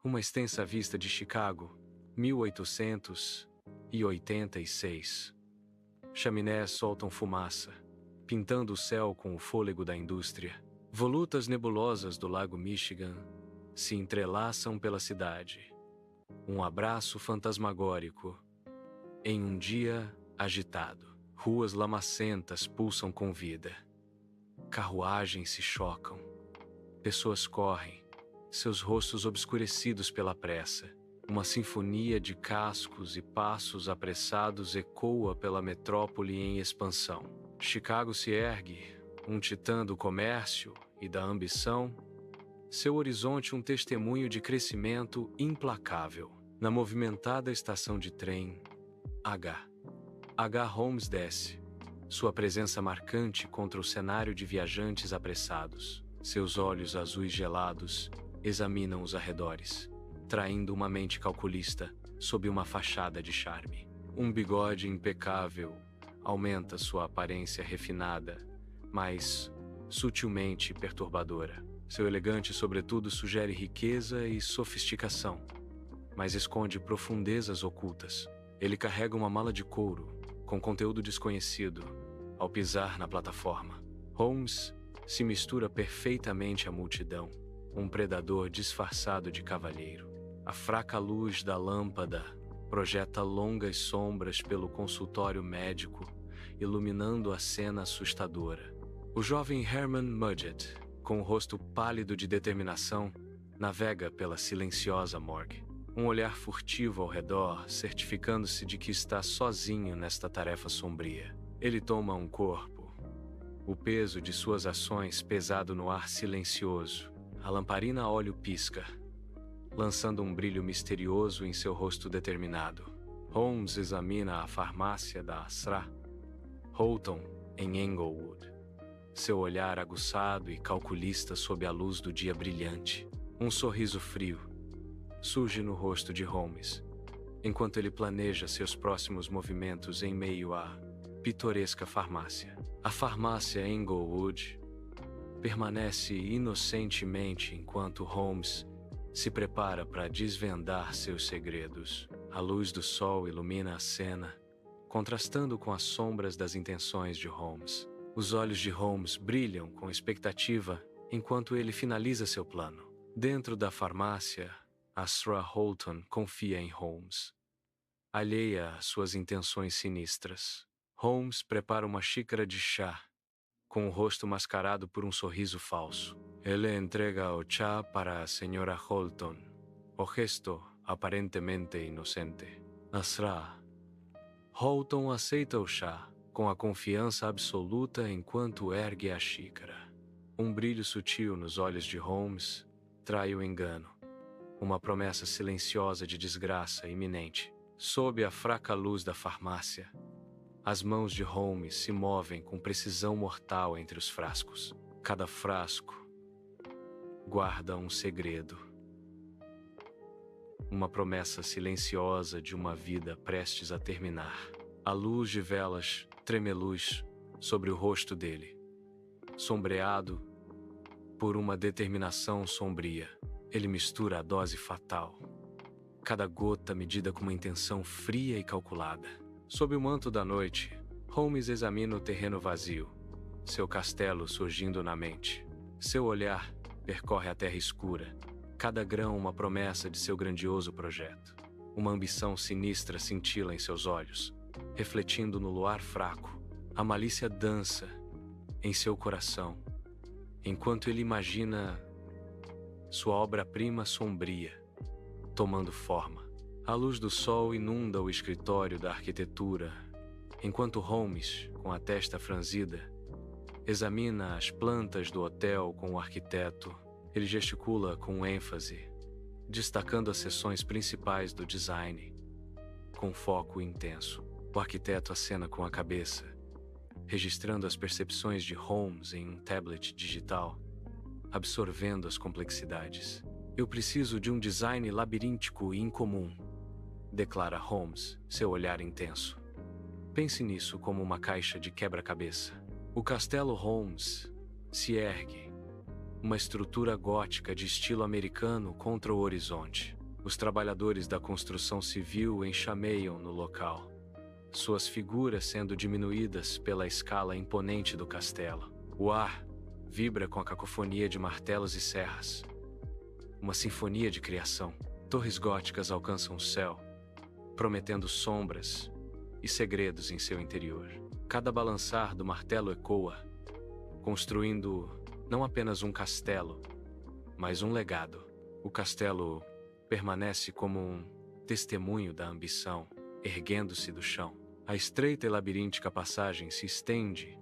Uma extensa vista de Chicago, 1886. Chaminés soltam fumaça, pintando o céu com o fôlego da indústria. Volutas nebulosas do lago Michigan se entrelaçam pela cidade. Um abraço fantasmagórico em um dia agitado. Ruas lamacentas pulsam com vida. Carruagens se chocam. Pessoas correm, seus rostos obscurecidos pela pressa. Uma sinfonia de cascos e passos apressados ecoa pela metrópole em expansão. Chicago se ergue, um titã do comércio e da ambição, seu horizonte um testemunho de crescimento implacável. Na movimentada estação de trem, H. Holmes desce, sua presença marcante contra o cenário de viajantes apressados. Seus olhos azuis gelados examinam os arredores, traindo uma mente calculista sob uma fachada de charme. Um bigode impecável aumenta sua aparência refinada, mas sutilmente perturbadora. Seu elegante sobretudo sugere riqueza e sofisticação, mas esconde profundezas ocultas. Ele carrega uma mala de couro, com conteúdo desconhecido, ao pisar na plataforma. Holmes se mistura perfeitamente à multidão, um predador disfarçado de cavalheiro. A fraca luz da lâmpada projeta longas sombras pelo consultório médico, iluminando a cena assustadora. O jovem Herman Mudgett, com o rosto pálido de determinação, navega pela silenciosa morgue. Um olhar furtivo ao redor, certificando-se de que está sozinho nesta tarefa sombria. Ele toma um corpo, o peso de suas ações pesado no ar silencioso. A lamparina a óleo pisca, lançando um brilho misterioso em seu rosto determinado. Holmes examina a farmácia da Asra Holton, em Englewood. Seu olhar aguçado e calculista sob a luz do dia brilhante. Um sorriso frio surge no rosto de Holmes, enquanto ele planeja seus próximos movimentos em meio à pitoresca farmácia. A farmácia Englewood permanece inocentemente enquanto Holmes se prepara para desvendar seus segredos. A luz do sol ilumina a cena, contrastando com as sombras das intenções de Holmes. Os olhos de Holmes brilham com expectativa enquanto ele finaliza seu plano. Dentro da farmácia, Asra Holton confia em Holmes, alheia às suas intenções sinistras. Holmes prepara uma xícara de chá, com o rosto mascarado por um sorriso falso. Ele entrega o chá para a senhora Holton, o gesto aparentemente inocente. Asra Holton aceita o chá, com a confiança absoluta enquanto ergue a xícara. Um brilho sutil nos olhos de Holmes trai o engano. Uma promessa silenciosa de desgraça iminente. Sob a fraca luz da farmácia, as mãos de Holmes se movem com precisão mortal entre os frascos. Cada frasco guarda um segredo. Uma promessa silenciosa de uma vida prestes a terminar. A luz de velas tremeluz sobre o rosto dele, sombreado por uma determinação sombria. Ele mistura a dose fatal, cada gota medida com uma intenção fria e calculada. Sob o manto da noite, Holmes examina o terreno vazio, seu castelo surgindo na mente. Seu olhar percorre a terra escura, cada grão uma promessa de seu grandioso projeto. Uma ambição sinistra cintila em seus olhos, refletindo no luar fraco. A malícia dança em seu coração, enquanto ele imagina sua obra-prima sombria, tomando forma. A luz do sol inunda o escritório da arquitetura, enquanto Holmes, com a testa franzida, examina as plantas do hotel com o arquiteto. Ele gesticula com ênfase, destacando as seções principais do design, com foco intenso. O arquiteto acena com a cabeça, registrando as percepções de Holmes em um tablet digital, absorvendo as complexidades. Eu preciso de um design labiríntico e incomum, declara Holmes, seu olhar intenso. Pense nisso como uma caixa de quebra-cabeça. O castelo Holmes se ergue, uma estrutura gótica de estilo americano contra o horizonte. Os trabalhadores da construção civil enxameiam no local, suas figuras sendo diminuídas pela escala imponente do castelo. O ar vibra com a cacofonia de martelos e serras. Uma sinfonia de criação. Torres góticas alcançam o céu, prometendo sombras e segredos em seu interior. Cada balançar do martelo ecoa, construindo não apenas um castelo, mas um legado. O castelo permanece como um testemunho da ambição, erguendo-se do chão. A estreita e labiríntica passagem se estende,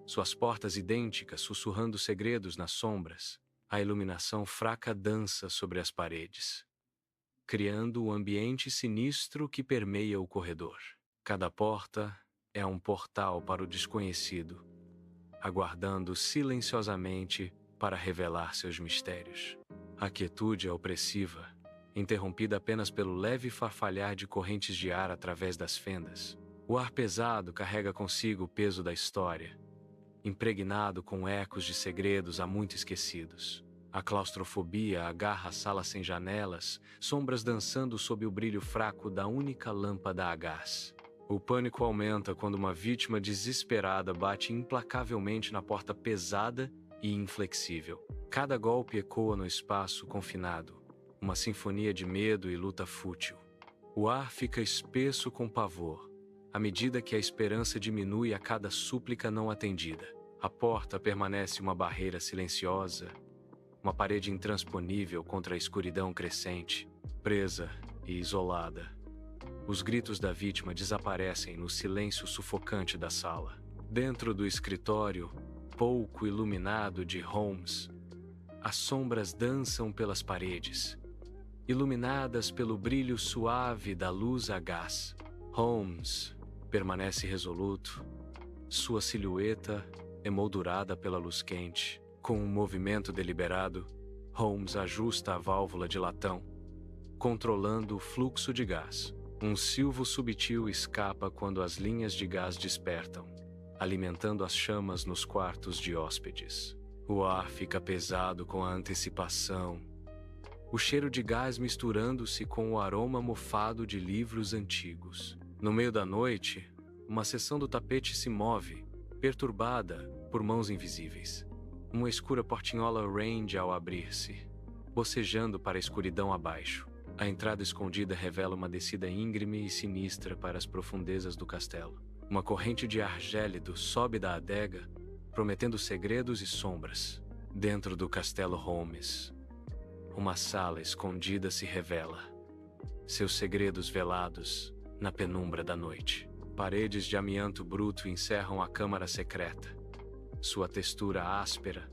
suas portas idênticas sussurrando segredos nas sombras. A iluminação fraca dança sobre as paredes, criando o ambiente sinistro que permeia o corredor. Cada porta é um portal para o desconhecido, aguardando silenciosamente para revelar seus mistérios. A quietude é opressiva, interrompida apenas pelo leve farfalhar de correntes de ar através das fendas. O ar pesado carrega consigo o peso da história, impregnado com ecos de segredos há muito esquecidos. A claustrofobia agarra a sala sem janelas, sombras dançando sob o brilho fraco da única lâmpada a gás. O pânico aumenta quando uma vítima desesperada bate implacavelmente na porta pesada e inflexível. Cada golpe ecoa no espaço confinado, uma sinfonia de medo e luta fútil. O ar fica espesso com pavor, à medida que a esperança diminui a cada súplica não atendida. A porta permanece uma barreira silenciosa, uma parede intransponível contra a escuridão crescente, presa e isolada. Os gritos da vítima desaparecem no silêncio sufocante da sala. Dentro do escritório, pouco iluminado de Holmes, as sombras dançam pelas paredes, iluminadas pelo brilho suave da luz a gás. Holmes permanece resoluto, sua silhueta emoldurada pela luz quente. Com um movimento deliberado, Holmes ajusta a válvula de latão, controlando o fluxo de gás. Um silvo subtil escapa quando as linhas de gás despertam, alimentando as chamas nos quartos de hóspedes. O ar fica pesado com a antecipação, o cheiro de gás misturando-se com o aroma mofado de livros antigos. No meio da noite, uma seção do tapete se move, perturbada por mãos invisíveis. Uma escura portinhola range ao abrir-se, bocejando para a escuridão abaixo. A entrada escondida revela uma descida íngreme e sinistra para as profundezas do castelo. Uma corrente de ar gélido sobe da adega, prometendo segredos e sombras. Dentro do castelo Holmes, uma sala escondida se revela, seus segredos velados na penumbra da noite. Paredes de amianto bruto encerram a câmara secreta, sua textura áspera,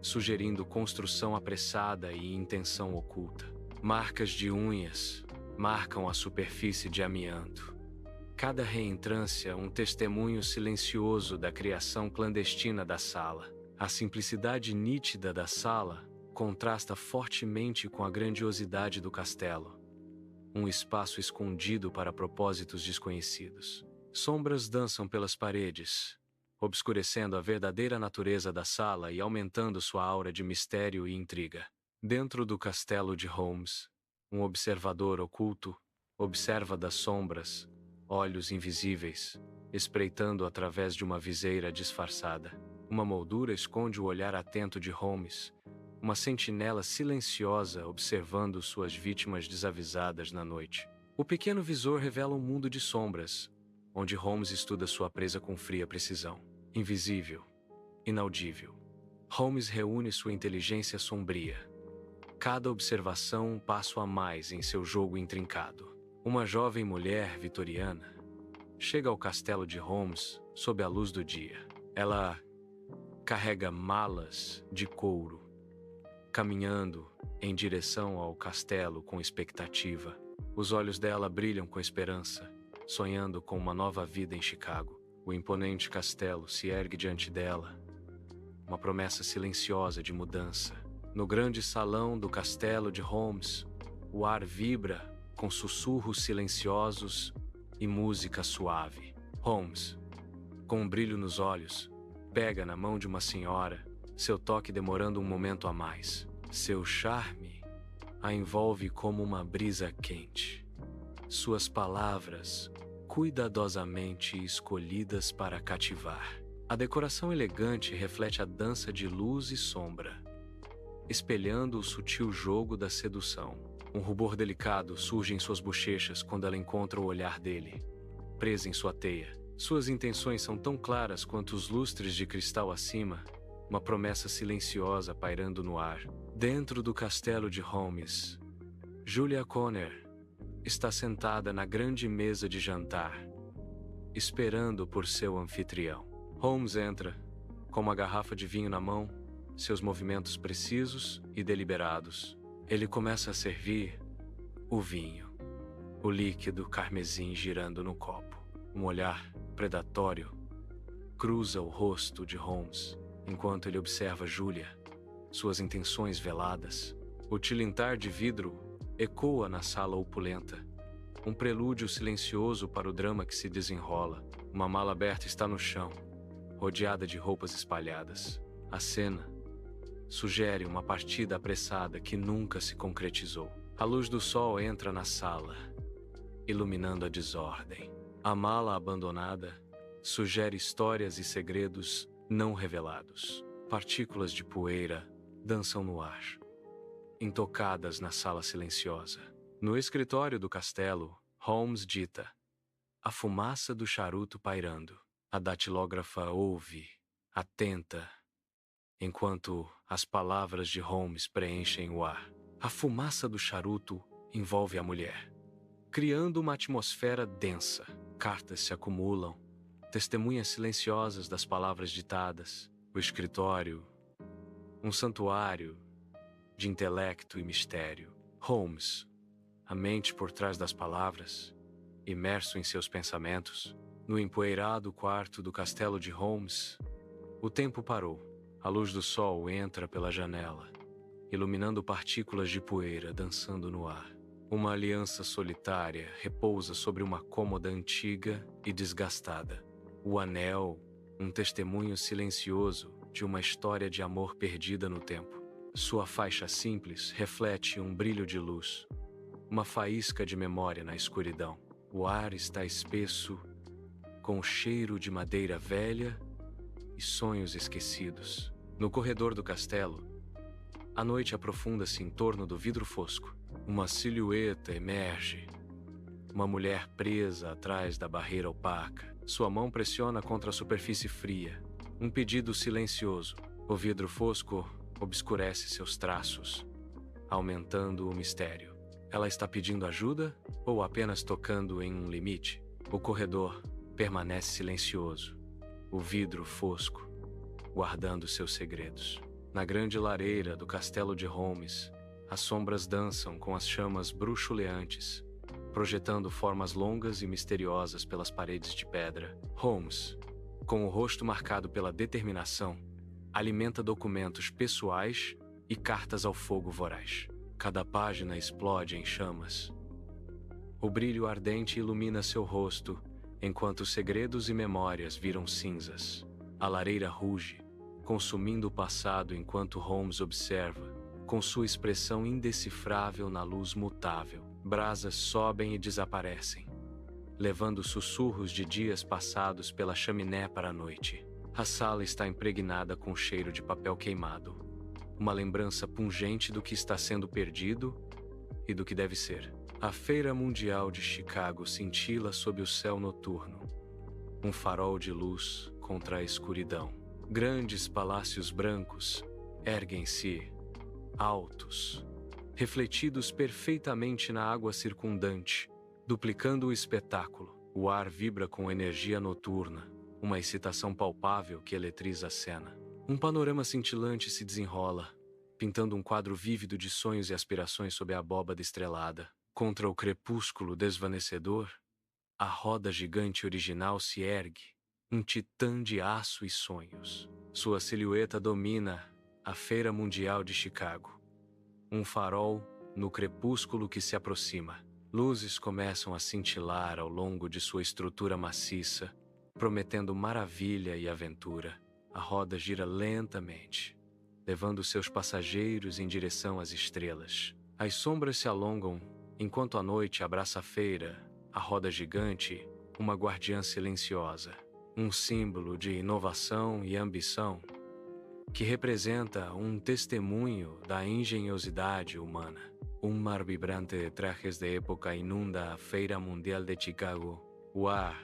sugerindo construção apressada e intenção oculta. Marcas de unhas marcam a superfície de amianto. Cada reentrância um testemunho silencioso da criação clandestina da sala. A simplicidade nítida da sala contrasta fortemente com a grandiosidade do castelo, um espaço escondido para propósitos desconhecidos. Sombras dançam pelas paredes, obscurecendo a verdadeira natureza da sala e aumentando sua aura de mistério e intriga. Dentro do castelo de Holmes, um observador oculto observa das sombras, olhos invisíveis, espreitando através de uma viseira disfarçada. Uma moldura esconde o olhar atento de Holmes, uma sentinela silenciosa observando suas vítimas desavisadas na noite. O pequeno visor revela um mundo de sombras, onde Holmes estuda sua presa com fria precisão. Invisível, inaudível, Holmes reúne sua inteligência sombria. Cada observação um passo a mais em seu jogo intrincado. Uma jovem mulher vitoriana chega ao castelo de Holmes sob a luz do dia. Ela carrega malas de couro, caminhando em direção ao castelo com expectativa. Os olhos dela brilham com esperança, sonhando com uma nova vida em Chicago. O imponente castelo se ergue diante dela, uma promessa silenciosa de mudança. No grande salão do castelo de Holmes, o ar vibra com sussurros silenciosos e música suave. Holmes, com um brilho nos olhos, pega na mão de uma senhora, seu toque demorando um momento a mais. Seu charme a envolve como uma brisa quente. Suas palavras, cuidadosamente escolhidas para cativar. A decoração elegante reflete a dança de luz e sombra, espelhando o sutil jogo da sedução. Um rubor delicado surge em suas bochechas quando ela encontra o olhar dele, presa em sua teia. Suas intenções são tão claras quanto os lustres de cristal acima, uma promessa silenciosa pairando no ar. Dentro do castelo de Holmes, Julia Connor está sentada na grande mesa de jantar, esperando por seu anfitrião. Holmes entra, com uma garrafa de vinho na mão, seus movimentos precisos e deliberados. Ele começa a servir o vinho, o líquido carmesim girando no copo. Um olhar predatório cruza o rosto de Holmes, enquanto ele observa Julia, suas intenções veladas. O tilintar de vidro ecoa na sala opulenta, um prelúdio silencioso para o drama que se desenrola. Uma mala aberta está no chão, rodeada de roupas espalhadas. A cena sugere uma partida apressada que nunca se concretizou. A luz do sol entra na sala, iluminando a desordem. A mala abandonada sugere histórias e segredos não revelados. Partículas de poeira dançam no ar, intocadas na sala silenciosa. No escritório do castelo, Holmes dita, a fumaça do charuto pairando. A datilógrafa ouve, atenta, enquanto as palavras de Holmes preenchem o ar. A fumaça do charuto envolve a mulher, criando uma atmosfera densa. Cartas se acumulam, testemunhas silenciosas das palavras ditadas. O escritório, um santuário de intelecto e mistério. Holmes, a mente por trás das palavras, imerso em seus pensamentos. No empoeirado quarto do castelo de Holmes, o tempo parou. A luz do sol entra pela janela, iluminando partículas de poeira dançando no ar. Uma aliança solitária repousa sobre uma cômoda antiga e desgastada. O anel, um testemunho silencioso de uma história de amor perdida no tempo. Sua faixa simples reflete um brilho de luz, uma faísca de memória na escuridão. O ar está espesso, com o cheiro de madeira velha e sonhos esquecidos. No corredor do castelo, a noite aprofunda-se em torno do vidro fosco. Uma silhueta emerge, uma mulher presa atrás da barreira opaca. Sua mão pressiona contra a superfície fria. Um pedido silencioso. O vidro fosco obscurece seus traços, aumentando o mistério. Ela está pedindo ajuda ou apenas tocando em um limite? O corredor permanece silencioso, o vidro fosco, guardando seus segredos. Na grande lareira do castelo de Holmes, as sombras dançam com as chamas bruxuleantes, projetando formas longas e misteriosas pelas paredes de pedra. Holmes, com o rosto marcado pela determinação, alimenta documentos pessoais e cartas ao fogo voraz. Cada página explode em chamas. O brilho ardente ilumina seu rosto, enquanto segredos e memórias viram cinzas. A lareira ruge, consumindo o passado enquanto Holmes observa, com sua expressão indecifrável na luz mutável. Brasas sobem e desaparecem, levando sussurros de dias passados pela chaminé para a noite. A sala está impregnada com o cheiro de papel queimado, uma lembrança pungente do que está sendo perdido e do que deve ser. A Feira Mundial de Chicago cintila sob o céu noturno, um farol de luz contra a escuridão. Grandes palácios brancos erguem-se, altos, refletidos perfeitamente na água circundante, duplicando o espetáculo. O ar vibra com energia noturna, uma excitação palpável que eletriza a cena. Um panorama cintilante se desenrola, pintando um quadro vívido de sonhos e aspirações sob a abóbada estrelada. Contra o crepúsculo desvanecedor, a roda gigante original se ergue, um titã de aço e sonhos. Sua silhueta domina a Feira Mundial de Chicago. Um farol no crepúsculo que se aproxima. Luzes começam a cintilar ao longo de sua estrutura maciça, prometendo maravilha e aventura. A roda gira lentamente, levando seus passageiros em direção às estrelas. As sombras se alongam, enquanto a noite abraça a feira, a roda gigante, uma guardiã silenciosa, um símbolo de inovação e ambição, que representa um testemunho da engenhosidade humana. Um mar vibrante de trajes de época inunda a Feira Mundial de Chicago. O ar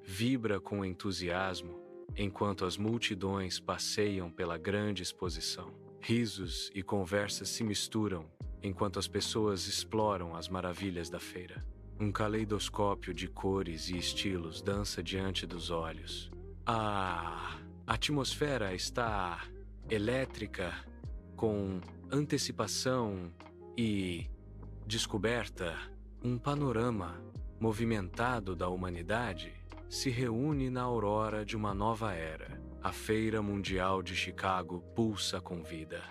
vibra com entusiasmo enquanto as multidões passeiam pela grande exposição. Risos e conversas se misturam enquanto as pessoas exploram as maravilhas da feira. Um caleidoscópio de cores e estilos dança diante dos olhos. A atmosfera está elétrica, com antecipação e descoberta. Um panorama movimentado da humanidade se reúne na aurora de uma nova era. A Feira Mundial de Chicago pulsa com vida.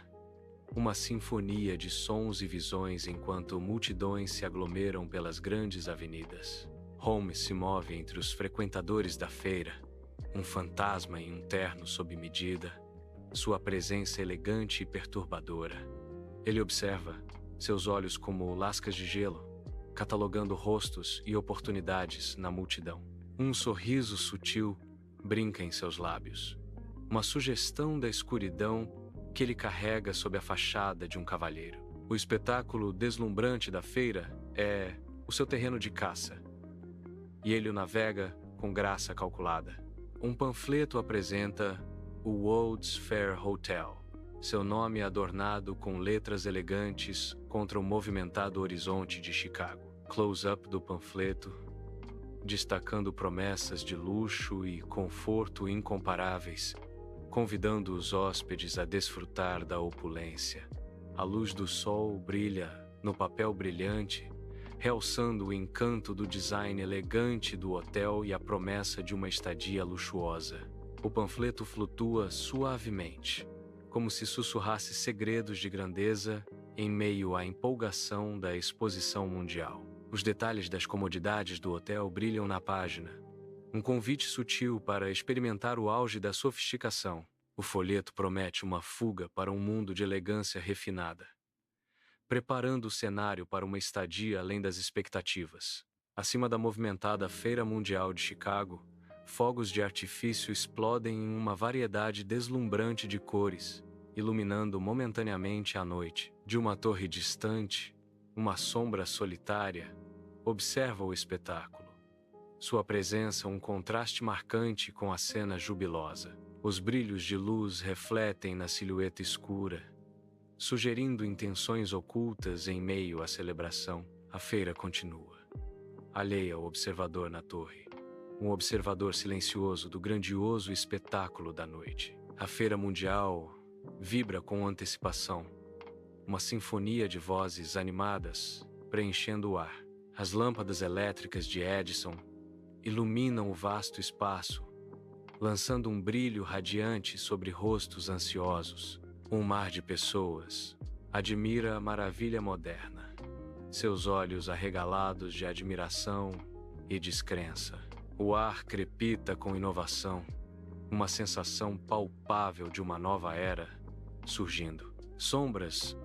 Uma sinfonia de sons e visões enquanto multidões se aglomeram pelas grandes avenidas. Holmes se move entre os frequentadores da feira, um fantasma em um terno sob medida, sua presença elegante e perturbadora. Ele observa, seus olhos como lascas de gelo, catalogando rostos e oportunidades na multidão. Um sorriso sutil brinca em seus lábios, uma sugestão da escuridão que ele carrega sob a fachada de um cavalheiro. O espetáculo deslumbrante da feira é o seu terreno de caça, e ele o navega com graça calculada. Um panfleto apresenta o World's Fair Hotel, seu nome adornado com letras elegantes contra o movimentado horizonte de Chicago. Close-up do panfleto, destacando promessas de luxo e conforto incomparáveis, convidando os hóspedes a desfrutar da opulência. A luz do sol brilha no papel brilhante, realçando o encanto do design elegante do hotel e a promessa de uma estadia luxuosa. O panfleto flutua suavemente, como se sussurrasse segredos de grandeza em meio à empolgação da exposição mundial. Os detalhes das comodidades do hotel brilham na página. Um convite sutil para experimentar o auge da sofisticação. O folheto promete uma fuga para um mundo de elegância refinada, preparando o cenário para uma estadia além das expectativas. Acima da movimentada Feira Mundial de Chicago, fogos de artifício explodem em uma variedade deslumbrante de cores, iluminando momentaneamente a noite. De uma torre distante, uma sombra solitária observa o espetáculo. Sua presença um contraste marcante com a cena jubilosa. Os brilhos de luz refletem na silhueta escura, sugerindo intenções ocultas em meio à celebração. A feira continua, alheia ao observador na torre, um observador silencioso do grandioso espetáculo da noite. A Feira Mundial vibra com antecipação, uma sinfonia de vozes animadas preenchendo o ar. As lâmpadas elétricas de Edison iluminam o vasto espaço, lançando um brilho radiante sobre rostos ansiosos. Um mar de pessoas admira a maravilha moderna, seus olhos arregalados de admiração e descrença. O ar crepita com inovação, uma sensação palpável de uma nova era surgindo. Sombras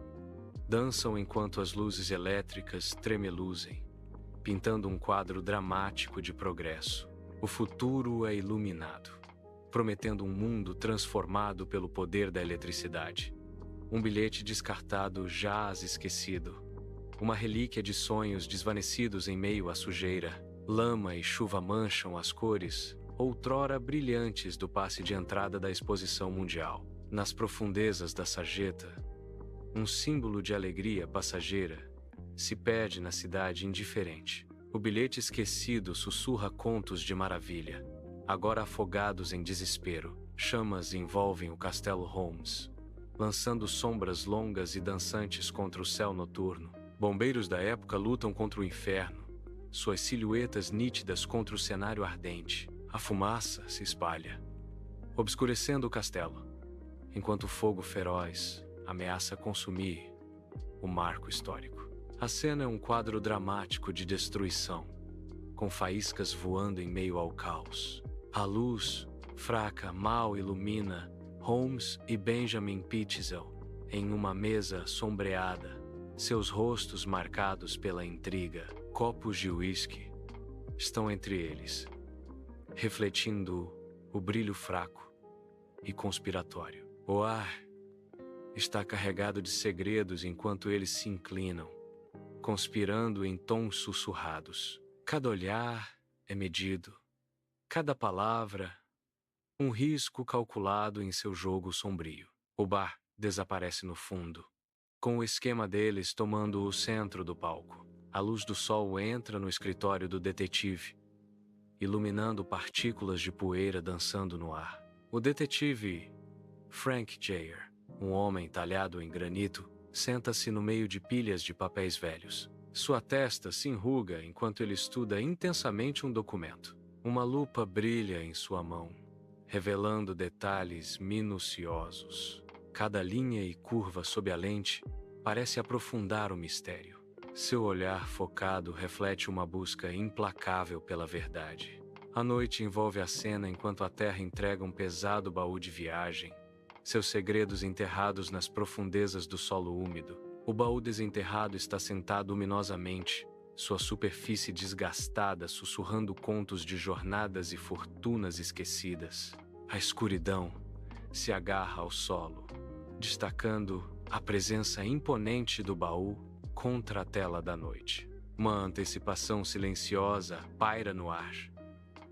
dançam enquanto as luzes elétricas tremeluzem, pintando um quadro dramático de progresso. O futuro é iluminado, prometendo um mundo transformado pelo poder da eletricidade. Um bilhete descartado jaz esquecido, uma relíquia de sonhos desvanecidos em meio à sujeira. Lama e chuva mancham as cores, outrora brilhantes do passe de entrada da exposição mundial. Nas profundezas da sarjeta, um símbolo de alegria passageira se perde na cidade indiferente. O bilhete esquecido sussurra contos de maravilha. Agora afogados em desespero, chamas envolvem o Castelo Holmes, lançando sombras longas e dançantes contra o céu noturno. Bombeiros da época lutam contra o inferno, suas silhuetas nítidas contra o cenário ardente. A fumaça se espalha, obscurecendo o castelo, enquanto o fogo feroz ameaça consumir o marco histórico. A cena é um quadro dramático de destruição, com faíscas voando em meio ao caos. A luz, fraca, mal ilumina Holmes e Benjamin Pitezel em uma mesa sombreada, Seus rostos marcados pela intriga, copos de uísque, estão entre eles, refletindo o brilho fraco e conspiratório. O ar está carregado de segredos enquanto eles se inclinam, conspirando em tons sussurrados. Cada olhar é medido, cada palavra, um risco calculado em seu jogo sombrio. O bar desaparece no fundo, com o esquema deles tomando o centro do palco. A luz do sol entra no escritório do detetive, iluminando partículas de poeira dançando no ar. O detetive Frank Jayer, um homem talhado em granito, senta-se no meio de pilhas de papéis velhos. Sua testa se enruga enquanto ele estuda intensamente um documento. Uma lupa brilha em sua mão, revelando detalhes minuciosos. Cada linha e curva sob a lente parece aprofundar o mistério. Seu olhar focado reflete uma busca implacável pela verdade. A noite envolve a cena enquanto a Terra entrega um pesado baú de viagem, seus segredos enterrados nas profundezas do solo úmido. O baú desenterrado está sentado luminosamente, sua superfície desgastada sussurrando contos de jornadas e fortunas esquecidas. A escuridão se agarra ao solo, destacando a presença imponente do baú contra a tela da noite. Uma antecipação silenciosa paira no ar.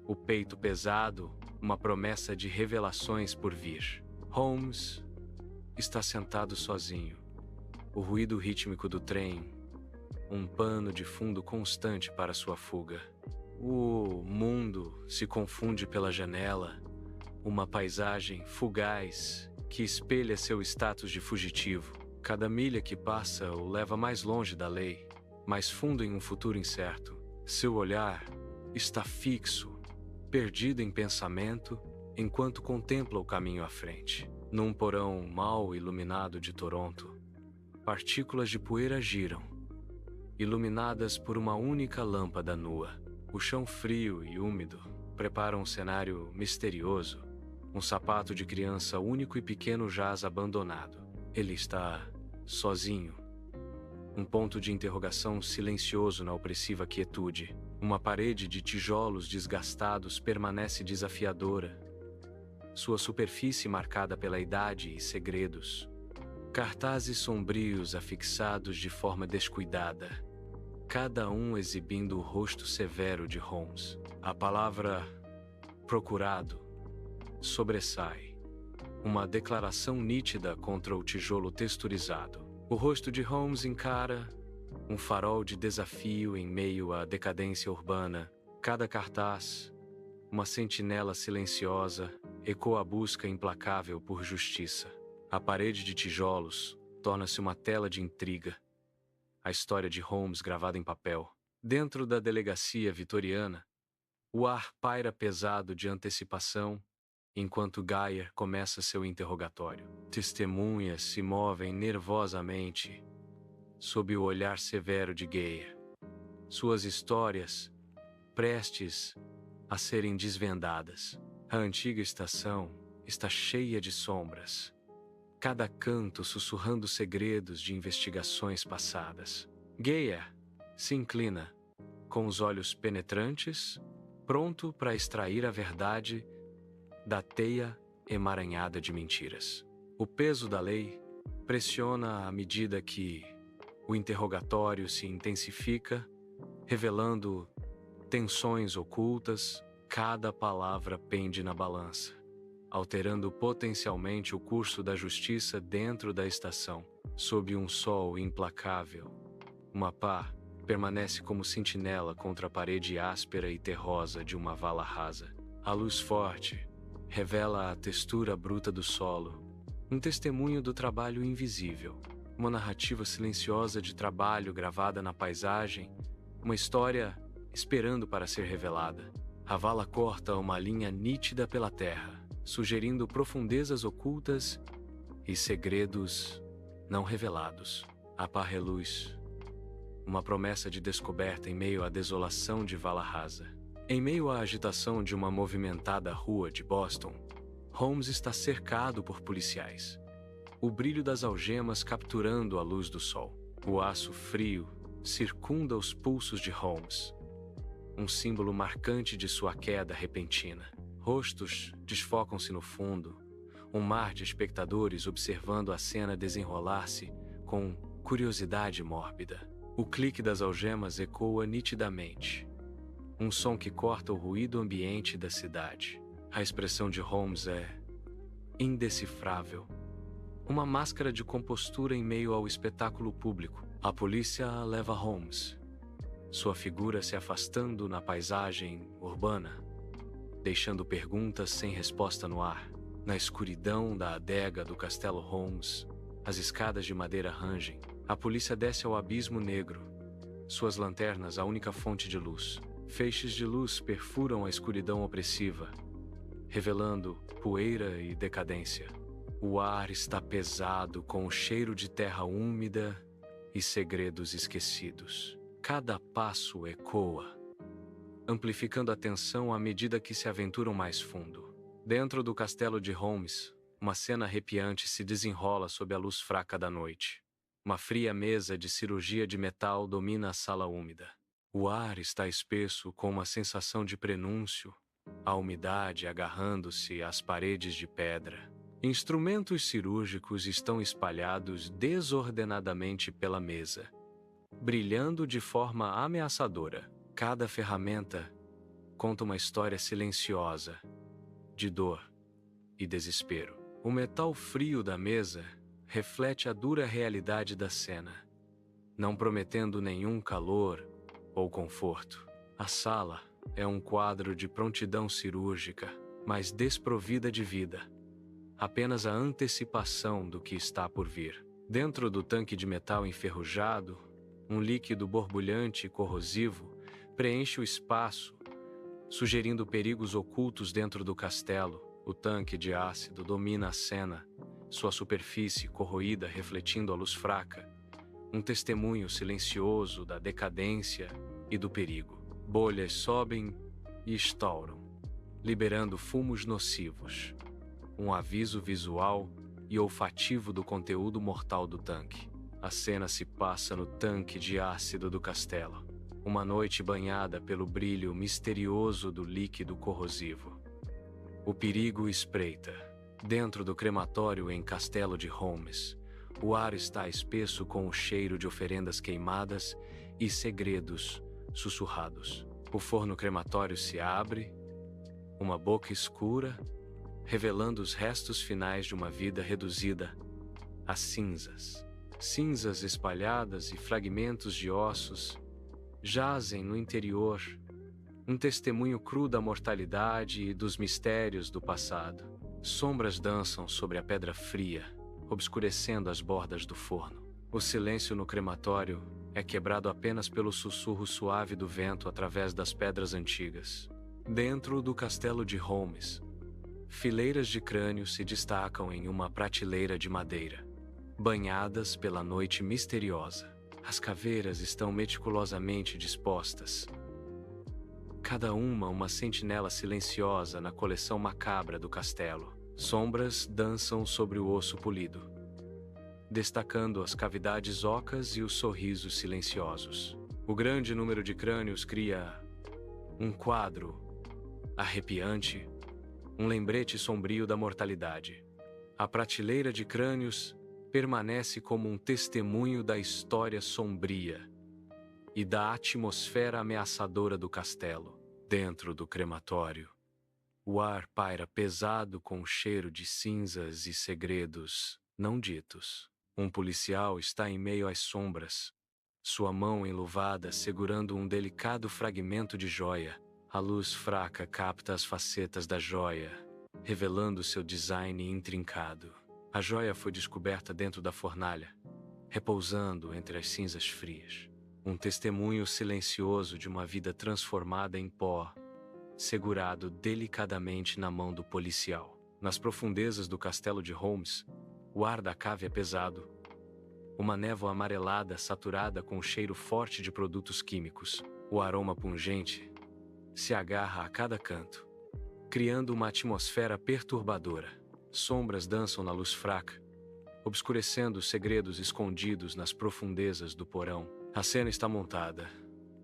O peito pesado, uma promessa de revelações por vir. Holmes está sentado sozinho. O ruído rítmico do trem, um pano de fundo constante para sua fuga. O mundo se confunde pela janela, uma paisagem fugaz que espelha seu status de fugitivo. Cada milha que passa o leva mais longe da lei, mais fundo em um futuro incerto. Seu olhar está fixo, perdido em pensamento, enquanto contempla o caminho à frente. Num porão mal iluminado de Toronto, partículas de poeira giram, iluminadas por uma única lâmpada nua. O chão frio e úmido prepara um cenário misterioso. Um sapato de criança único e pequeno jaz abandonado. Ele está sozinho. Um ponto de interrogação silencioso na opressiva quietude. Uma parede de tijolos desgastados permanece desafiadora, sua superfície marcada pela idade e segredos. Cartazes sombrios afixados de forma descuidada, cada um exibindo o rosto severo de Holmes. A palavra procurado sobressai, uma declaração nítida contra o tijolo texturizado. O rosto de Holmes encara um farol de desafio em meio à decadência urbana. Cada cartaz, uma sentinela silenciosa, ecoa a busca implacável por justiça. A parede de tijolos torna-se uma tela de intriga. A história de Holmes gravada em papel. Dentro da delegacia vitoriana, o ar paira pesado de antecipação, enquanto Geyer começa seu interrogatório. Testemunhas se movem nervosamente sob o olhar severo de Geyer. Suas histórias prestes a serem desvendadas. A antiga estação está cheia de sombras, cada canto sussurrando segredos de investigações passadas. Geyer se inclina, com os olhos penetrantes, pronto para extrair a verdade da teia emaranhada de mentiras. O peso da lei pressiona à medida que o interrogatório se intensifica, revelando tensões ocultas. Cada palavra pende na balança, alterando potencialmente o curso da justiça dentro da estação. Sob um sol implacável, uma pá permanece como sentinela contra a parede áspera e terrosa de uma vala rasa. A luz forte revela a textura bruta do solo, um testemunho do trabalho invisível, uma narrativa silenciosa de trabalho gravada na paisagem, uma história esperando para ser revelada. A vala corta uma linha nítida pela terra, sugerindo profundezas ocultas e segredos não revelados. A pá reluz, uma promessa de descoberta em meio à desolação de vala rasa. Em meio à agitação de uma movimentada rua de Boston, Holmes está cercado por policiais, o brilho das algemas capturando a luz do sol. O aço frio circunda os pulsos de Holmes, um símbolo marcante de sua queda repentina. Rostos desfocam-se no fundo, um mar de espectadores observando a cena desenrolar-se com curiosidade mórbida. O clique das algemas ecoa nitidamente, um som que corta o ruído ambiente da cidade. A expressão de Holmes é indecifrável. Uma máscara de compostura em meio ao espetáculo público. A polícia leva Holmes, sua figura se afastando na paisagem urbana, deixando perguntas sem resposta no ar. Na escuridão da adega do Castelo Holmes, as escadas de madeira rangem. A polícia desce ao abismo negro, suas lanternas a única fonte de luz. Feixes de luz perfuram a escuridão opressiva, revelando poeira e decadência. O ar está pesado com o cheiro de terra úmida e segredos esquecidos. Cada passo ecoa, amplificando a tensão à medida que se aventuram mais fundo. Dentro do castelo de Holmes, uma cena arrepiante se desenrola sob a luz fraca da noite. Uma fria mesa de cirurgia de metal domina a sala úmida. O ar está espesso com uma sensação de prenúncio, a umidade agarrando-se às paredes de pedra. Instrumentos cirúrgicos estão espalhados desordenadamente pela mesa, brilhando de forma ameaçadora. Cada ferramenta conta uma história silenciosa, de dor e desespero. O metal frio da mesa reflete a dura realidade da cena, não prometendo nenhum calor ou conforto. A sala é um quadro de prontidão cirúrgica, mas desprovida de vida. Apenas a antecipação do que está por vir. Dentro do tanque de metal enferrujado, um líquido borbulhante e corrosivo preenche o espaço, sugerindo perigos ocultos dentro do castelo. O tanque de ácido domina a cena, sua superfície corroída refletindo a luz fraca, um testemunho silencioso da decadência e do perigo. Bolhas sobem e estouram, liberando fumos nocivos, um aviso visual e olfativo do conteúdo mortal do tanque. A cena se passa no tanque de ácido do castelo, uma noite banhada pelo brilho misterioso do líquido corrosivo. O perigo espreita. Dentro do crematório em Castelo de Holmes, o ar está espesso com o cheiro de oferendas queimadas e segredos sussurrados. O forno crematório se abre, uma boca escura, revelando os restos finais de uma vida reduzida a cinzas. Cinzas espalhadas e fragmentos de ossos jazem no interior, um testemunho cru da mortalidade e dos mistérios do passado. Sombras dançam sobre a pedra fria, obscurecendo as bordas do forno. O silêncio no crematório é quebrado apenas pelo sussurro suave do vento através das pedras antigas. Dentro do castelo de Holmes, fileiras de crânios se destacam em uma prateleira de madeira, banhadas pela noite misteriosa. As caveiras estão meticulosamente dispostas, cada uma sentinela silenciosa na coleção macabra do castelo. Sombras dançam sobre o osso polido, destacando as cavidades ocas e os sorrisos silenciosos. O grande número de crânios cria um quadro arrepiante, um lembrete sombrio da mortalidade. A prateleira de crânios permanece como um testemunho da história sombria e da atmosfera ameaçadora do castelo. Dentro do crematório, o ar paira pesado com o cheiro de cinzas e segredos não ditos. Um policial está em meio às sombras, sua mão enluvada segurando um delicado fragmento de joia. A luz fraca capta as facetas da joia, revelando seu design intrincado. A joia foi descoberta dentro da fornalha, repousando entre as cinzas frias. Um testemunho silencioso de uma vida transformada em pó, segurado delicadamente na mão do policial. Nas profundezas do castelo de Holmes, o ar da cave é pesado. Uma névoa amarelada saturada com um cheiro forte de produtos químicos. O aroma pungente se agarra a cada canto, criando uma atmosfera perturbadora. Sombras dançam na luz fraca, obscurecendo segredos escondidos nas profundezas do porão. A cena está montada,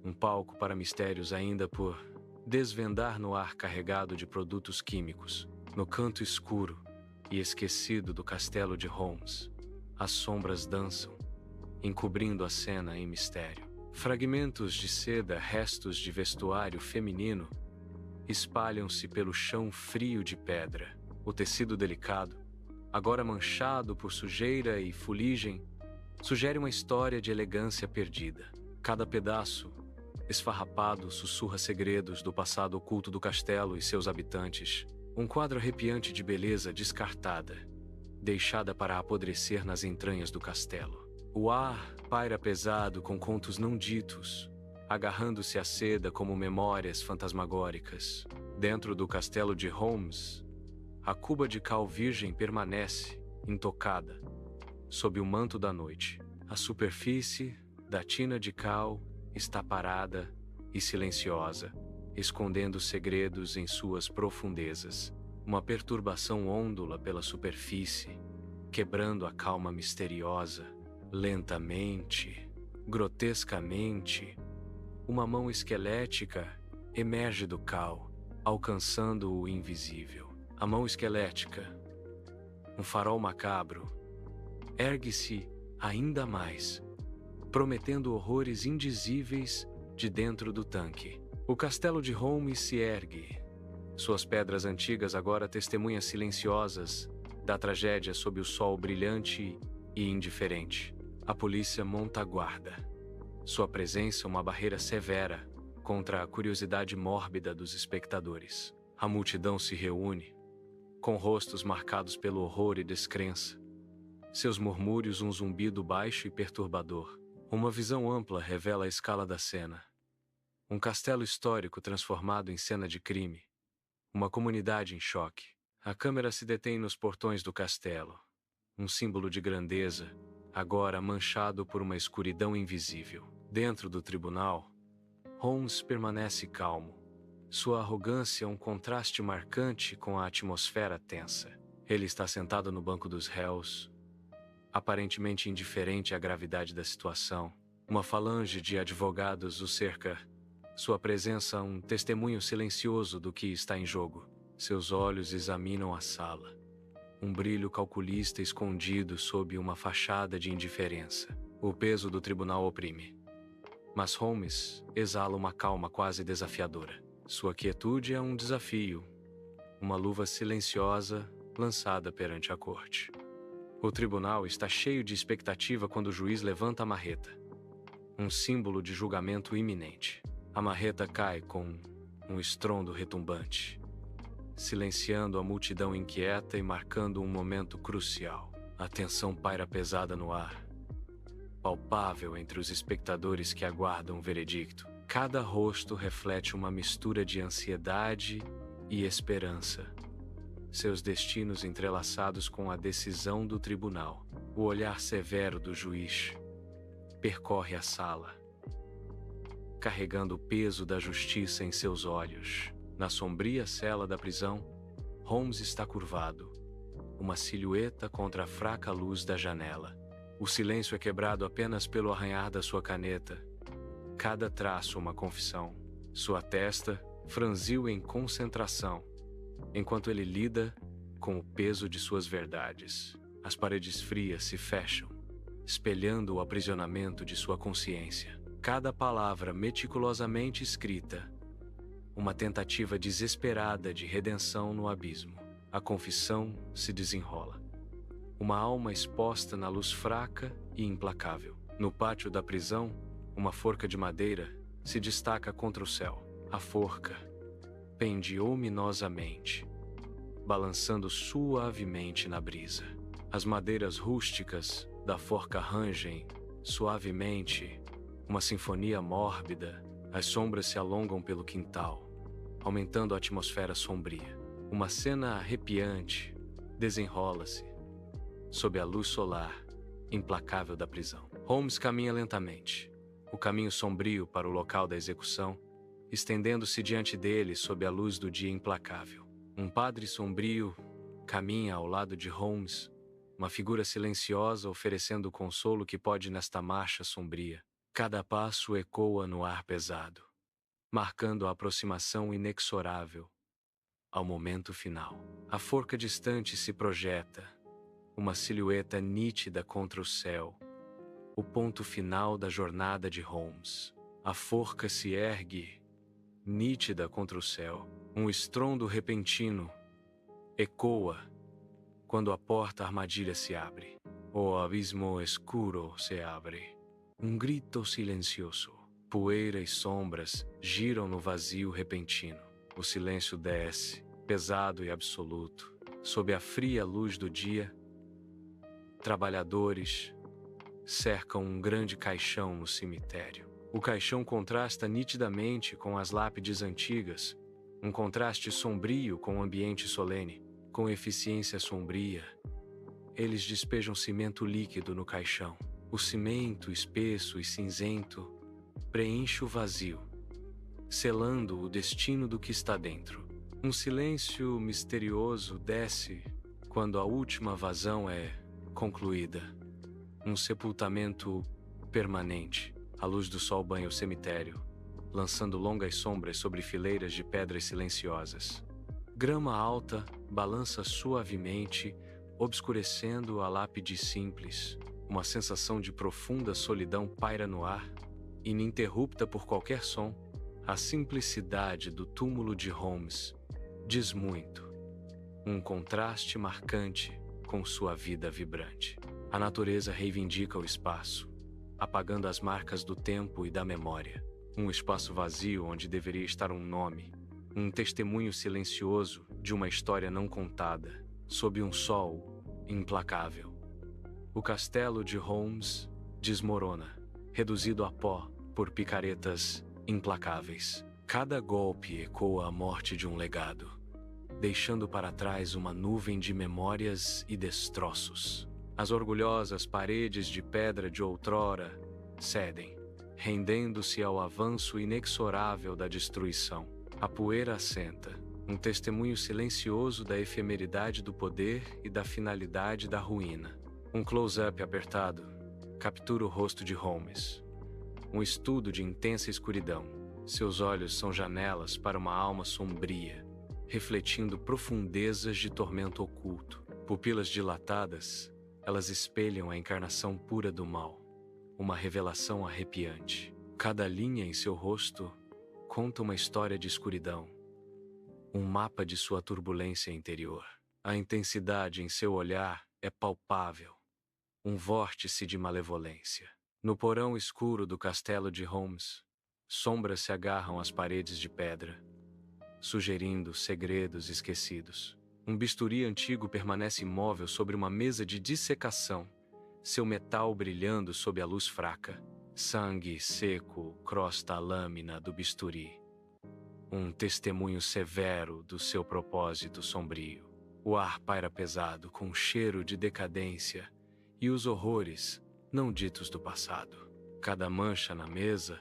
um palco para mistérios ainda por desvendar no ar carregado de produtos químicos. No canto escuro e esquecido do castelo de Holmes, as sombras dançam, encobrindo a cena em mistério. Fragmentos de seda, restos de vestuário feminino, espalham-se pelo chão frio de pedra. O tecido delicado, agora manchado por sujeira e fuligem, sugere uma história de elegância perdida. Cada pedaço, esfarrapado, sussurra segredos do passado oculto do castelo e seus habitantes. Um quadro arrepiante de beleza descartada, deixada para apodrecer nas entranhas do castelo. O ar paira pesado com contos não ditos, agarrando-se à seda como memórias fantasmagóricas. Dentro do castelo de Holmes, a cuba de cal virgem permanece, intocada, sob o manto da noite. A superfície da tina de cal está parada e silenciosa, escondendo segredos em suas profundezas. Uma perturbação ondula pela superfície, quebrando a calma misteriosa. Lentamente, grotescamente, uma mão esquelética emerge do cal, alcançando o invisível. A mão esquelética, um farol macabro, ergue-se ainda mais, prometendo horrores indizíveis de dentro do tanque. O castelo de Holmes se ergue, suas pedras antigas agora testemunhas silenciosas da tragédia sob o sol brilhante e indiferente. A polícia monta a guarda, sua presença uma barreira severa contra a curiosidade mórbida dos espectadores. A multidão se reúne, com rostos marcados pelo horror e descrença, seus murmúrios um zumbido baixo e perturbador. Uma visão ampla revela a escala da cena. Um castelo histórico transformado em cena de crime. Uma comunidade em choque. A câmera se detém nos portões do castelo. Um símbolo de grandeza, agora manchado por uma escuridão invisível. Dentro do tribunal, Holmes permanece calmo. Sua arrogância é um contraste marcante com a atmosfera tensa. Ele está sentado no banco dos réus, aparentemente indiferente à gravidade da situação. Uma falange de advogados o cerca. Sua presença um testemunho silencioso do que está em jogo. Seus olhos examinam a sala. Um brilho calculista escondido sob uma fachada de indiferença. O peso do tribunal oprime. Mas Holmes exala uma calma quase desafiadora. Sua quietude é um desafio. Uma luva silenciosa lançada perante a corte. O tribunal está cheio de expectativa quando o juiz levanta a marreta. Um símbolo de julgamento iminente. A marreta cai com um estrondo retumbante, silenciando a multidão inquieta e marcando um momento crucial. A tensão paira pesada no ar, palpável entre os espectadores que aguardam o veredicto. Cada rosto reflete uma mistura de ansiedade e esperança. Seus destinos entrelaçados com a decisão do tribunal. O olhar severo do juiz percorre a sala, carregando o peso da justiça em seus olhos. Na sombria cela da prisão, Holmes está curvado, uma silhueta contra a fraca luz da janela. O silêncio é quebrado apenas pelo arranhar da sua caneta. Cada traço uma confissão. Sua testa franziu em concentração, enquanto ele lida com o peso de suas verdades. As paredes frias se fecham, espelhando o aprisionamento de sua consciência. Cada palavra meticulosamente escrita, uma tentativa desesperada de redenção no abismo. A confissão se desenrola. Uma alma exposta na luz fraca e implacável. No pátio da prisão, uma forca de madeira se destaca contra o céu. A forca pende ominosamente, balançando suavemente na brisa. As madeiras rústicas da forca rangem suavemente, uma sinfonia mórbida. As sombras se alongam pelo quintal, aumentando a atmosfera sombria. Uma cena arrepiante desenrola-se sob a luz solar implacável da prisão. Holmes caminha lentamente, o caminho sombrio para o local da execução, estendendo-se diante dele sob a luz do dia implacável. Um padre sombrio caminha ao lado de Holmes, uma figura silenciosa oferecendo o consolo que pode nesta marcha sombria. Cada passo ecoa no ar pesado, marcando a aproximação inexorável ao momento final. A forca distante se projeta, uma silhueta nítida contra o céu, o ponto final da jornada de Holmes. A forca se ergue, nítida contra o céu. Um estrondo repentino ecoa quando a porta armadilha se abre. O abismo escuro se abre. Um grito silencioso. Poeira e sombras giram no vazio repentino. O silêncio desce, pesado e absoluto. Sob a fria luz do dia, trabalhadores cercam um grande caixão no cemitério. O caixão contrasta nitidamente com as lápides antigas, um contraste sombrio com o ambiente solene. Com eficiência sombria, eles despejam cimento líquido no caixão. O cimento, espesso e cinzento, preenche o vazio, selando o destino do que está dentro. Um silêncio misterioso desce quando a última vazão é concluída. Um sepultamento permanente. A luz do sol banha o cemitério, lançando longas sombras sobre fileiras de pedras silenciosas. Grama alta balança suavemente, obscurecendo a lápide simples. Uma sensação de profunda solidão paira no ar, ininterrupta por qualquer som. A simplicidade do túmulo de Holmes diz muito. Um contraste marcante com sua vida vibrante. A natureza reivindica o espaço, apagando as marcas do tempo e da memória. Um espaço vazio onde deveria estar um nome, um testemunho silencioso de uma história não contada, sob um sol implacável. O castelo de Holmes desmorona, reduzido a pó por picaretas implacáveis. Cada golpe ecoa a morte de um legado, deixando para trás uma nuvem de memórias e destroços. As orgulhosas paredes de pedra de outrora cedem, rendendo-se ao avanço inexorável da destruição. A poeira assenta, um testemunho silencioso da efemeridade do poder e da finalidade da ruína. Um close-up apertado captura o rosto de Holmes. Um estudo de intensa escuridão. Seus olhos são janelas para uma alma sombria, refletindo profundezas de tormento oculto. Pupilas dilatadas, elas espelham a encarnação pura do mal. Uma revelação arrepiante. Cada linha em seu rosto conta uma história de escuridão, um mapa de sua turbulência interior. A intensidade em seu olhar é palpável, um vórtice de malevolência. No porão escuro do castelo de Holmes, sombras se agarram às paredes de pedra, sugerindo segredos esquecidos. Um bisturi antigo permanece imóvel sobre uma mesa de dissecação, seu metal brilhando sob a luz fraca. Sangue seco crosta a lâmina do bisturi. Um testemunho severo do seu propósito sombrio. O ar paira pesado, com cheiro de decadência e os horrores não ditos do passado. Cada mancha na mesa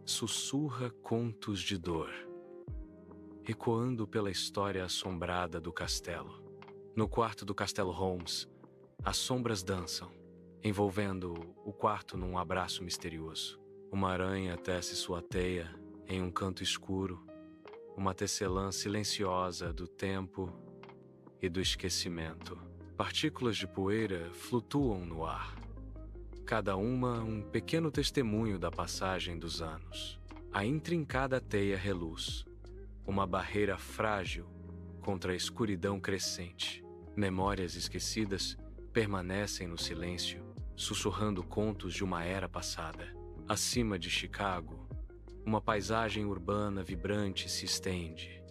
sussurra contos de dor, ecoando pela história assombrada do castelo. No quarto do Castelo Holmes, as sombras dançam, envolvendo o quarto num abraço misterioso. Uma aranha tece sua teia em um canto escuro, uma tecelã silenciosa do tempo e do esquecimento. Partículas de poeira flutuam no ar, cada uma um pequeno testemunho da passagem dos anos. A intrincada teia reluz, uma barreira frágil contra a escuridão crescente. Memórias esquecidas permanecem no silêncio, sussurrando contos de uma era passada. Acima de Chicago, uma paisagem urbana vibrante se estende,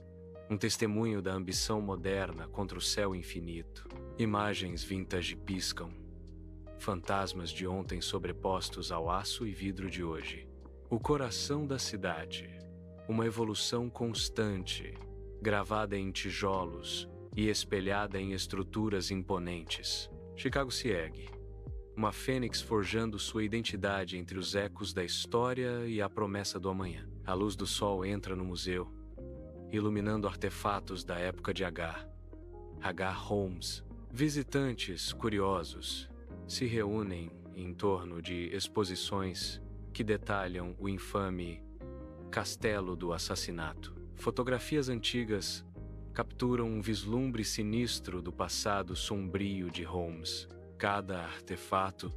um testemunho da ambição moderna contra o céu infinito. Imagens vintage piscam, fantasmas de ontem sobrepostos ao aço e vidro de hoje. O coração da cidade, uma evolução constante, gravada em tijolos e espelhada em estruturas imponentes. Chicago se ergue, uma fênix forjando sua identidade entre os ecos da história e a promessa do amanhã. A luz do sol entra no museu, iluminando artefatos da época de H. Holmes, Visitantes curiosos se reúnem em torno de exposições que detalham o infame Castelo do Assassinato. Fotografias antigas capturam um vislumbre sinistro do passado sombrio de Holmes. Cada artefato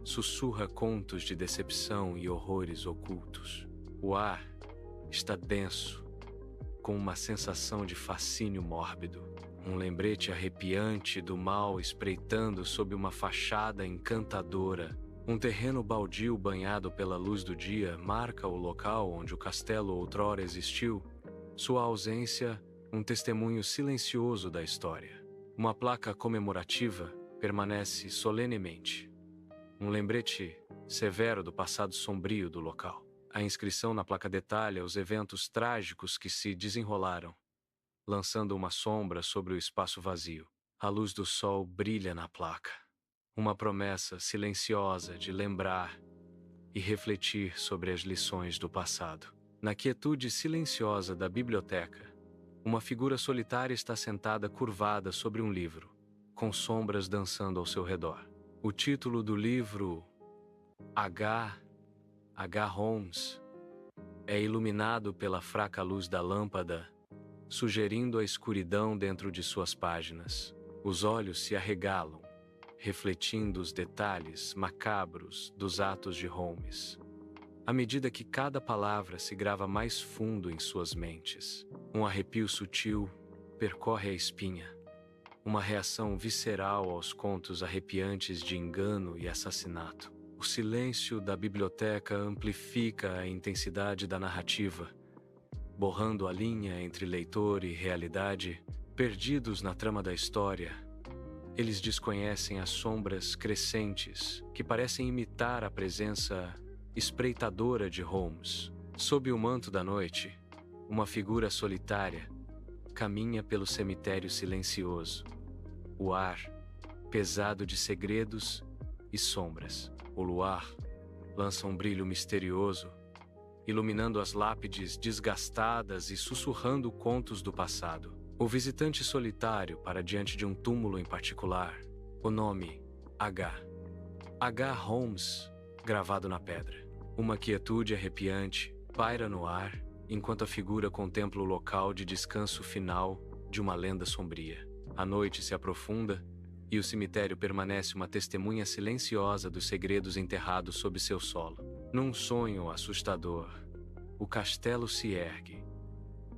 sussurra contos de decepção e horrores ocultos. O ar está denso, com uma sensação de fascínio mórbido. Um lembrete arrepiante do mal espreitando sob uma fachada encantadora. Um terreno baldio banhado pela luz do dia marca o local onde o castelo outrora existiu. Sua ausência, um testemunho silencioso da história. Uma placa comemorativa permanece solenemente. Um lembrete severo do passado sombrio do local. A inscrição na placa detalha os eventos trágicos que se desenrolaram, lançando uma sombra sobre o espaço vazio. A luz do sol brilha na placa. Uma promessa silenciosa de lembrar e refletir sobre as lições do passado. Na quietude silenciosa da biblioteca, uma figura solitária está sentada curvada sobre um livro, com sombras dançando ao seu redor. O título do livro, H. Holmes, é iluminado pela fraca luz da lâmpada, sugerindo a escuridão dentro de suas páginas. Os olhos se arregalam, refletindo os detalhes macabros dos atos de Holmes, à medida que cada palavra se grava mais fundo em suas mentes. Um arrepio sutil percorre a espinha, uma reação visceral aos contos arrepiantes de engano e assassinato. O silêncio da biblioteca amplifica a intensidade da narrativa, borrando a linha entre leitor e realidade. Perdidos na trama da história, eles desconhecem as sombras crescentes que parecem imitar a presença espreitadora de Holmes. Sob o manto da noite, uma figura solitária caminha pelo cemitério silencioso. O ar, pesado de segredos e sombras. O luar lança um brilho misterioso, iluminando as lápides desgastadas e sussurrando contos do passado. O visitante solitário para diante de um túmulo em particular. O nome, H. Holmes, gravado na pedra. Uma quietude arrepiante paira no ar, enquanto a figura contempla o local de descanso final de uma lenda sombria. A noite se aprofunda e o cemitério permanece uma testemunha silenciosa dos segredos enterrados sob seu solo. Num sonho assustador, o castelo se ergue,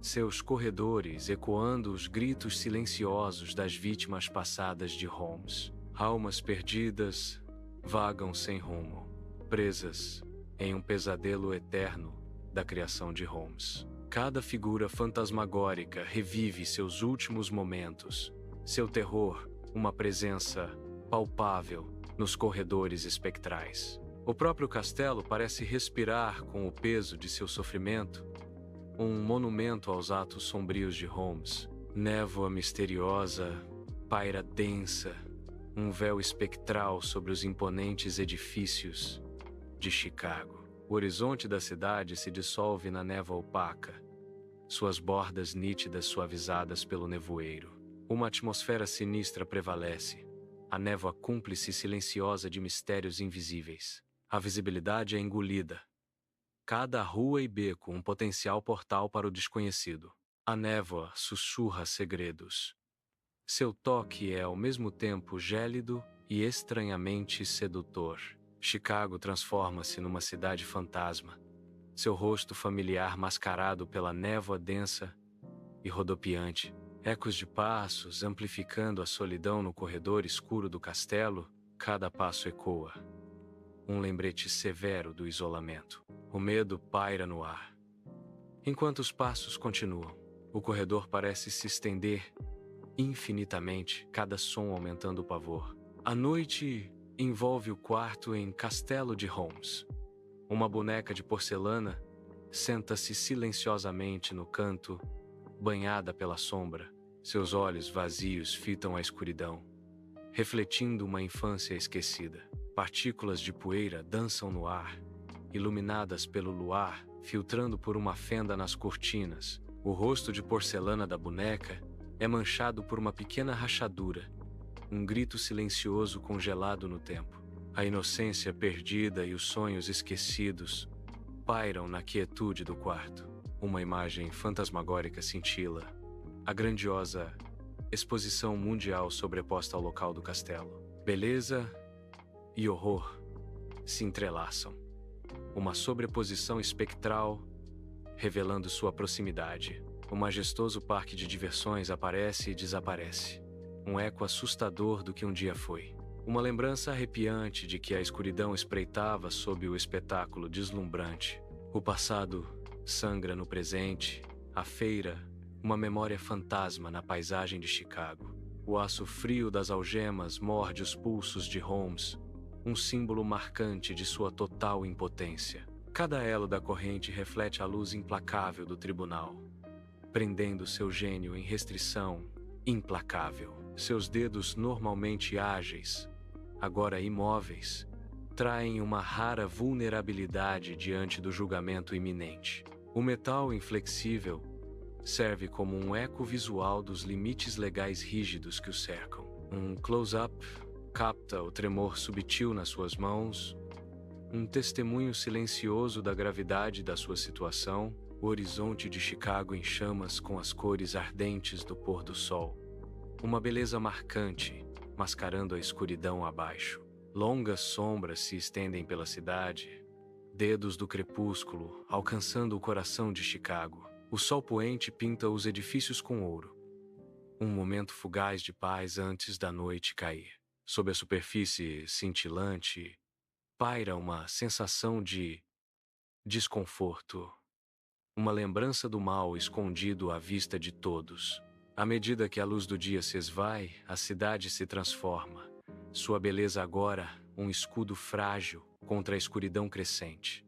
seus corredores ecoando os gritos silenciosos das vítimas passadas de Holmes. Almas perdidas vagam sem rumo, presas em um pesadelo eterno da criação de Holmes. Cada figura fantasmagórica revive seus últimos momentos, seu terror, uma presença palpável nos corredores espectrais. O próprio castelo parece respirar com o peso de seu sofrimento, um monumento aos atos sombrios de Holmes. Névoa misteriosa paira densa, um véu espectral sobre os imponentes edifícios de Chicago. O horizonte da cidade se dissolve na névoa opaca, suas bordas nítidas suavizadas pelo nevoeiro. Uma atmosfera sinistra prevalece, a névoa cúmplice silenciosa de mistérios invisíveis. A visibilidade é engolida. Cada rua e beco um potencial portal para o desconhecido. A névoa sussurra segredos. Seu toque é ao mesmo tempo gélido e estranhamente sedutor. Chicago transforma-se numa cidade fantasma, seu rosto familiar mascarado pela névoa densa e rodopiante. Ecos de passos amplificando a solidão no corredor escuro do castelo, cada passo ecoa. Um lembrete severo do isolamento. O medo paira no ar. Enquanto os passos continuam, o corredor parece se estender infinitamente, cada som aumentando o pavor. A noite envolve o quarto em Castelo de Holmes. Uma boneca de porcelana senta-se silenciosamente no canto, banhada pela sombra. Seus olhos vazios fitam a escuridão, refletindo uma infância esquecida. Partículas de poeira dançam no ar, iluminadas pelo luar, filtrando por uma fenda nas cortinas. O rosto de porcelana da boneca é manchado por uma pequena rachadura, um grito silencioso congelado no tempo. A inocência perdida e os sonhos esquecidos pairam na quietude do quarto. Uma imagem fantasmagórica cintila, a grandiosa exposição mundial sobreposta ao local do castelo. Beleza e horror se entrelaçam. Uma sobreposição espectral revelando sua proximidade. O majestoso parque de diversões aparece e desaparece. Um eco assustador do que um dia foi. Uma lembrança arrepiante de que a escuridão espreitava sob o espetáculo deslumbrante. O passado sangra no presente, a feira, uma memória fantasma na paisagem de Chicago. O aço frio das algemas morde os pulsos de Holmes, um símbolo marcante de sua total impotência. Cada elo da corrente reflete a luz implacável do tribunal, prendendo seu gênio em restrição implacável. Seus dedos normalmente ágeis, agora imóveis, traem uma rara vulnerabilidade diante do julgamento iminente. O metal inflexível serve como um eco visual dos limites legais rígidos que o cercam. Um close-up capta o tremor subtil nas suas mãos, um testemunho silencioso da gravidade da sua situação, o horizonte de Chicago em chamas com as cores ardentes do pôr do sol. Uma beleza marcante, mascarando a escuridão abaixo. Longas sombras se estendem pela cidade, dedos do crepúsculo alcançando o coração de Chicago. O sol poente pinta os edifícios com ouro. Um momento fugaz de paz antes da noite cair. Sob a superfície cintilante, paira uma sensação de desconforto. Uma lembrança do mal escondido à vista de todos. À medida que a luz do dia se esvai, a cidade se transforma. Sua beleza agora, um escudo frágil contra a escuridão crescente.